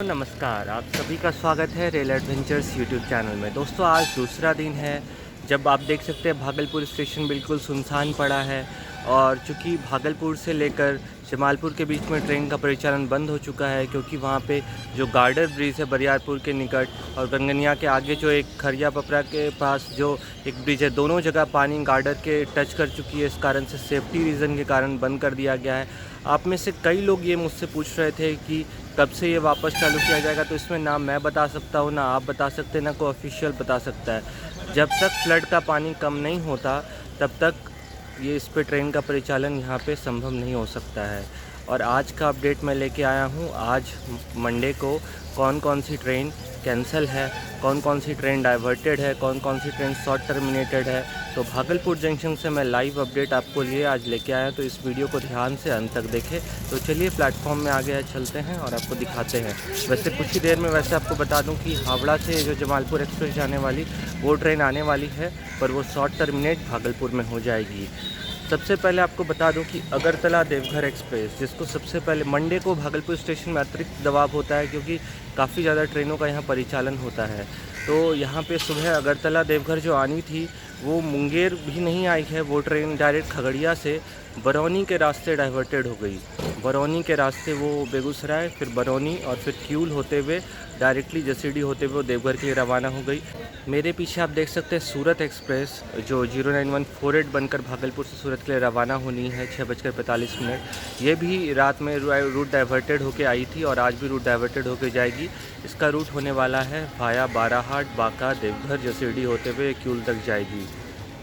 नमस्कार, आप सभी का स्वागत है रेल एडवेंचर्स यूट्यूब चैनल में। दोस्तों, आज दूसरा दिन है जब आप देख सकते हैं भागलपुर स्टेशन बिल्कुल सुनसान पड़ा है। और चूँकि भागलपुर से लेकर जमालपुर के बीच में ट्रेन का परिचालन बंद हो चुका है, क्योंकि वहाँ पे जो गार्डर ब्रिज है बरियारपुर के निकट और गंगनिया के आगे जो एक खरिया पपरा के पास जो एक ब्रिज है, दोनों जगह पानी गार्डर के टच कर चुकी है। इस कारण से सेफ्टी रीज़न के कारण बंद कर दिया गया है। आप में से कई लोग ये मुझसे पूछ रहे थे कि कब से ये वापस चालू किया जाएगा, तो इसमें ना मैं बता सकता हूँ, ना आप बता सकते, ना कोई ऑफिशियल बता सकता है। जब तक फ्लड का पानी कम नहीं होता तब तक ये इस पे ट्रेन का परिचालन यहाँ पे संभव नहीं हो सकता है। और आज का अपडेट मैं लेके आया हूँ। आज मंडे को कौन कौन सी ट्रेन कैंसिल है, कौन कौन सी ट्रेन डाइवर्टेड है, कौन कौन सी ट्रेन शॉर्ट टर्मिनेटेड है, तो भागलपुर जंक्शन से मैं लाइव अपडेट आपको लिए आज लेके आया। तो इस वीडियो को ध्यान से अंत तक देखें। तो चलिए प्लेटफॉर्म में आगे चलते हैं और आपको दिखाते हैं। वैसे कुछ ही देर में आपको बता दूं कि हावड़ा से जो जमालपुर एक्सप्रेस जाने वाली वो ट्रेन आने वाली है, पर वो शॉर्ट टर्मिनेट भागलपुर में हो जाएगी। सबसे पहले आपको बता दूं कि अगरतला देवघर एक्सप्रेस, जिसको सबसे पहले मंडे को भागलपुर स्टेशन में अतिरिक्त दबाव होता है, क्योंकि काफ़ी ज़्यादा ट्रेनों का यहाँ परिचालन होता है। तो यहाँ पे सुबह अगरतला देवघर जो आनी थी वो मुंगेर भी नहीं आई है। वो ट्रेन डायरेक्ट खगड़िया से बरौनी के रास्ते डाइवर्टेड हो गई। बरौनी के रास्ते वो बेगूसराय, फिर बरौनी और फिर क्यूल होते हुए डायरेक्टली जसीडी होते हुए देवघर के लिए रवाना हो गई। मेरे पीछे आप देख सकते हैं सूरत एक्सप्रेस जो 09148 बनकर भागलपुर से सूरत के लिए रवाना होनी है 6:45। ये भी रात में रूट डाइवर्टेड होके आई थी और आज भी रूट डाइवर्टेड होके जाएगी। इसका रूट होने वाला है वाया बाराहाट, बांका, देवघर, जसीडी होते हुए क्यूल तक जाएगी।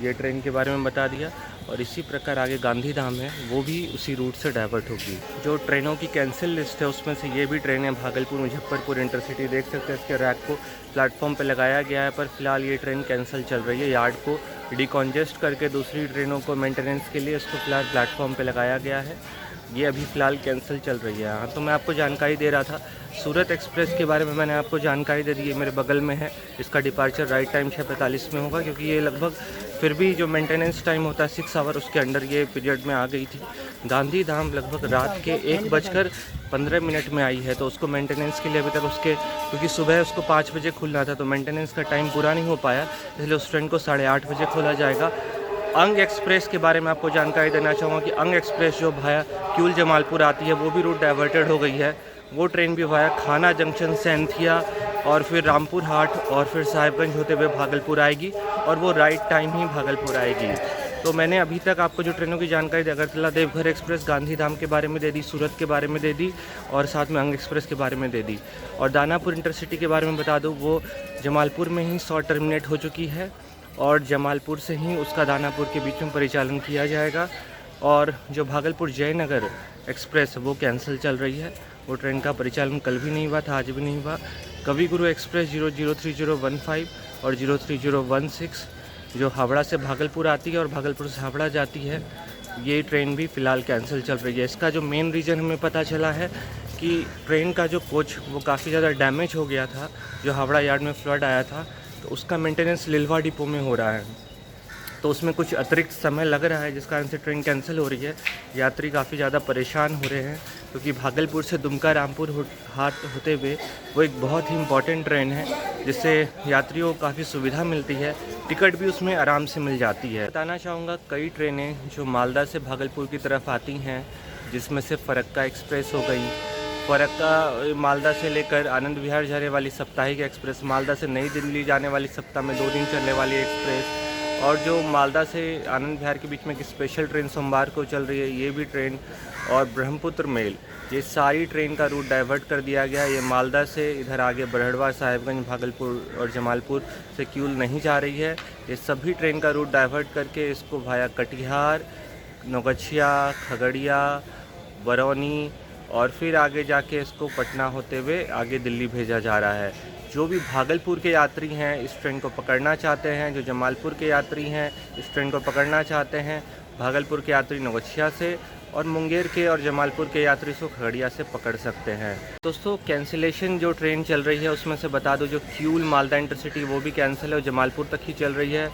ये ट्रेन के बारे में बता दिया। और इसी प्रकार आगे गांधीधाम है, वो भी उसी रूट से डाइवर्ट होगी। जो ट्रेनों की कैंसिल लिस्ट है उसमें से ये भी ट्रेन है। भागलपुर मुजफ्फरपुर इंटरसिटी देख सकते हैं, इसके रैक को प्लेटफॉर्म पे लगाया गया है, पर फिलहाल ये ट्रेन कैंसिल चल रही है। यार्ड को डिकॉन्जेस्ट करके दूसरी ट्रेनों को मेंटेनेंस के लिए इसको फिलहाल प्लेटफॉर्म पे लगाया गया है। ये अभी फ़िलहाल कैंसिल चल रही है। हाँ, तो मैं आपको जानकारी दे रहा था सूरत एक्सप्रेस के बारे में। मैंने आपको जानकारी दे दी है, मेरे बगल में है। इसका डिपार्चर राइट टाइम 6:45 में होगा, क्योंकि ये लगभग फिर भी जो मेंटेनेंस टाइम होता है 6 आवर, उसके अंडर ये पीरियड में आ गई थी। गांधीधाम लगभग रात के 1:15 में आई है, तो उसको मेंटेनेंस के लिए अभी तक क्योंकि सुबह उसको 5 बजे खुलना था, तो मेंटेनेंस का टाइम पूरा नहीं हो पाया, इसलिए उस ट्रेन को 8:30 बजे खोला जाएगा। अंग एक्सप्रेस के बारे में आपको जानकारी देना चाहूँगा कि अंग एक्सप्रेस जो भाया क्यूल जमालपुर आती है, वो भी रूट डाइवर्टेड हो गई है। वो ट्रेन भी भाया खाना जंक्शन से एंथिया और फिर रामपुर हाट और फिर साहिबगंज होते हुए भागलपुर आएगी, और वो राइट टाइम ही भागलपुर आएगी। तो मैंने अभी तक आपको जो ट्रेनों की जानकारी दी, अगरतला देवघर एक्सप्रेस गांधीधाम के बारे में दे दी, सूरत के बारे में दे दी, और साथ में अंग एक्सप्रेस के बारे में दे दी। और दानापुर इंटरसिटी के बारे में बता दूँ, वो जमालपुर में ही शॉर्ट टर्मिनेट हो चुकी है और जमालपुर से ही उसका दानापुर के बीच में परिचालन किया जाएगा। और जो भागलपुर जयनगर एक्सप्रेस वो कैंसिल चल रही है। वो ट्रेन का परिचालन कल भी नहीं हुआ था, आज भी नहीं हुआ। कवि गुरु एक्सप्रेस 003015 और 03016 जो हावड़ा से भागलपुर आती है और भागलपुर से हावड़ा जाती है, ये ट्रेन भी फ़िलहाल कैंसिल चल रही है। इसका जो मेन रीज़न हमें पता चला है कि ट्रेन का जो कोच वो काफ़ी ज़्यादा डैमेज हो गया था। जो हावड़ा यार्ड में फ्लड आया था, तो उसका मेंटेनेंस लिलवा डिपो में हो रहा है, तो उसमें कुछ अतिरिक्त समय लग रहा है, जिस कारण से ट्रेन कैंसिल हो रही है। यात्री काफ़ी ज़्यादा परेशान हो रहे हैं, क्योंकि भागलपुर से दुमका रामपुर हाट होते हुए वो एक बहुत ही इम्पॉर्टेंट ट्रेन है, जिससे यात्रियों को काफ़ी सुविधा मिलती है, टिकट भी उसमें आराम से मिल जाती है। बताना चाहूँगा कई ट्रेनें जो मालदा से भागलपुर की तरफ आती हैं, जिसमें से फरक्का एक्सप्रेस हो गई, फरक्का मालदा से लेकर आनंद विहार जाने वाली साप्ताहिक एक्सप्रेस, मालदा से नई दिल्ली जाने वाली सप्ताह में 2 दिन चलने वाली एक्सप्रेस, और जो मालदा से आनंद विहार के बीच में एक स्पेशल ट्रेन सोमवार को चल रही है, ये भी ट्रेन, और ब्रह्मपुत्र मेल, ये सारी ट्रेन का रूट डाइवर्ट कर दिया गया है। ये मालदा से इधर आगे बरहड़वा, साहिबगंज, भागलपुर और जमालपुर से क्यूल नहीं जा रही है। ये सभी ट्रेन का रूट डाइवर्ट करके इसको भाया कटिहार, नौगछिया, खगड़िया, बरौनी और फिर आगे जाके इसको पटना होते हुए आगे दिल्ली भेजा जा रहा है। जो भी भागलपुर के यात्री हैं इस ट्रेन को पकड़ना चाहते हैं, जो जमालपुर के यात्री हैं इस ट्रेन को पकड़ना चाहते हैं, भागलपुर के यात्री नौगछिया से, और मुंगेर के और जमालपुर के यात्री को खगड़िया से पकड़ सकते हैं। दोस्तों, कैंसिलेशन जो ट्रेन चल रही है उसमें से बता दो, जो क्यूल मालदा इंटरसिटी वो भी कैंसिल है और जमालपुर तक ही चल रही है।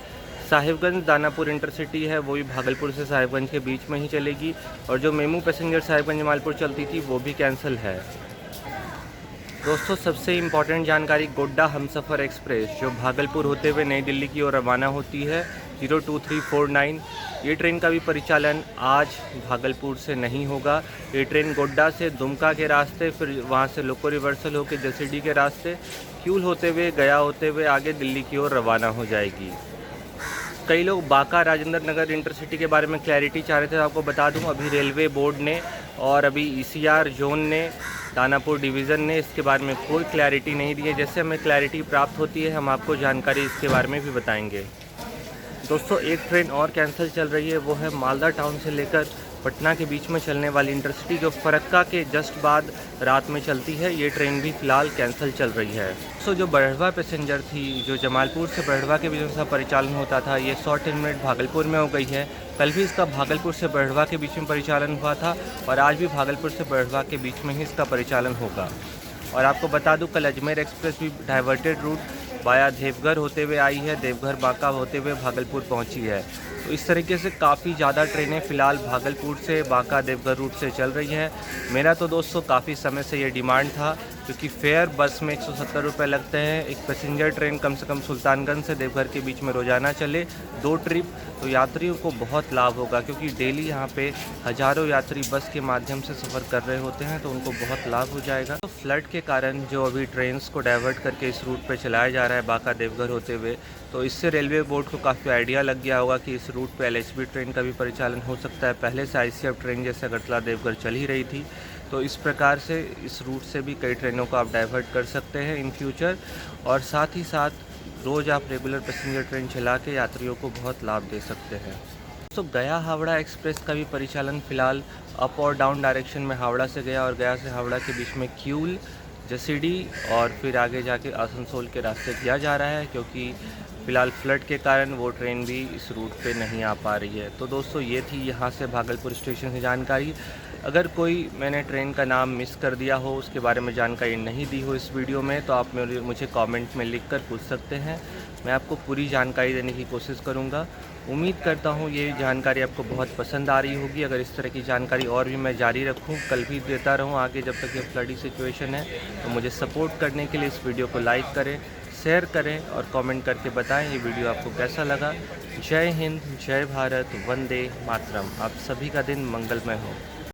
साहिबगंज दानापुर इंटरसिटी है, वो भी भागलपुर से साहिबगंज के बीच में ही चलेगी, और जो मेमू पैसेंजर साहिबगंज जमालपुर चलती थी वो भी कैंसिल है। दोस्तों सबसे इम्पॉर्टेंट जानकारी, गोड्डा हमसफ़र एक्सप्रेस जो भागलपुर होते हुए नई दिल्ली की ओर रवाना होती है 02349, ये ट्रेन का भी परिचालन आज भागलपुर से नहीं होगा। ये ट्रेन गोड्डा से दुमका के रास्ते, फिर वहाँ से लोको रिवर्सल होकर जसीडी के रास्ते, क्यूल होते हुए, गया होते हुए आगे दिल्ली की ओर रवाना हो जाएगी। कई लोग बांका राजेंद्र नगर इंटरसिटी के बारे में क्लैरिटी चाह रहे थे, आपको बता दूं अभी रेलवे बोर्ड ने और अभी ईसीआर जोन ने, दानापुर डिवीज़न ने इसके बारे में कोई क्लैरिटी नहीं दी है। जैसे हमें क्लैरिटी प्राप्त होती है हम आपको जानकारी इसके बारे में भी बताएंगे। दोस्तों एक ट्रेन और कैंसिल चल रही है, वो है मालदा टाउन से लेकर पटना के बीच में चलने वाली इंटरसिटी जो फरक्का के जस्ट बाद रात में चलती है। ये ट्रेन भी फ़िलहाल कैंसिल चल रही है। जो बरहड़वा पैसेंजर थी, जो जमालपुर से बरहड़वा के बीच में इसका परिचालन होता था, ये 100 मिनट भागलपुर में हो गई है। कल भी इसका भागलपुर से बरहड़वा के बीच में परिचालन हुआ था और आज भी भागलपुर से बरहड़वा के बीच में ही इसका परिचालन होगा। और आपको बता दूं कल अजमेर एक्सप्रेस भी डाइवर्टेड रूट वाया देवघर होते हुए आई है, देवघर बांका होते हुए भागलपुर पहुंची है। तो इस तरीके से काफ़ी ज़्यादा ट्रेनें फ़िलहाल भागलपुर से बांका देवघर रूट से चल रही हैं। मेरा तो दोस्तों काफ़ी समय से ये डिमांड था, क्योंकि फेयर बस में 170 रुपये लगते हैं। एक पैसेंजर ट्रेन कम से कम सुल्तानगंज से देवघर के बीच में रोज़ाना चले 2 ट्रिप, तो यात्रियों को बहुत लाभ होगा, क्योंकि डेली यहाँ पे हज़ारों यात्री बस के माध्यम से सफ़र कर रहे होते हैं, तो उनको बहुत लाभ हो जाएगा। तो फ्लड के कारण जो अभी ट्रेन्स को डाइवर्ट करके इस रूट पर चलाया जा रहा है बांका देवघर होते हुए, तो इससे रेलवे बोर्ड को काफ़ी आइडिया लग गया होगा कि इस रूट पे एलएचबी ट्रेन का भी परिचालन हो सकता है। पहले से आईसीएफ ट्रेन जैसे अगरतला देवघर चल ही रही थी, तो इस प्रकार से इस रूट से भी कई ट्रेनों को आप डाइवर्ट कर सकते हैं इन फ्यूचर। और साथ ही साथ रोज़ आप रेगुलर पैसेंजर ट्रेन चला के यात्रियों को बहुत लाभ दे सकते हैं। तो गया हावड़ा एक्सप्रेस का भी परिचालन फ़िलहाल अप और डाउन डायरेक्शन में हावड़ा से गया और गया से हावड़ा के बीच में क्यूल, जसीडी और फिर आगे जाके आसनसोल के रास्ते किया जा रहा है, क्योंकि फ़िलहाल फ्लड के कारण वो ट्रेन भी इस रूट पे नहीं आ पा रही है। तो दोस्तों ये थी यहाँ से भागलपुर स्टेशन से जानकारी। अगर कोई मैंने ट्रेन का नाम मिस कर दिया हो, उसके बारे में जानकारी नहीं दी हो इस वीडियो में, तो आप मुझे कमेंट में लिख कर पूछ सकते हैं। मैं आपको पूरी जानकारी देने की कोशिश करूँगा। उम्मीद करता हूँ ये जानकारी आपको बहुत पसंद आ रही होगी। अगर इस तरह की जानकारी और भी मैं जारी रखूँ, कल भी देता रहूँ आगे, जब तक ये फ्लडी सिचुएशन है, तो मुझे सपोर्ट करने के लिए इस वीडियो को लाइक करें, शेयर करें और कमेंट करके बताएं ये वीडियो आपको कैसा लगा। जय हिंद, जय भारत, वंदे मातरम। आप सभी का दिन मंगलमय हो।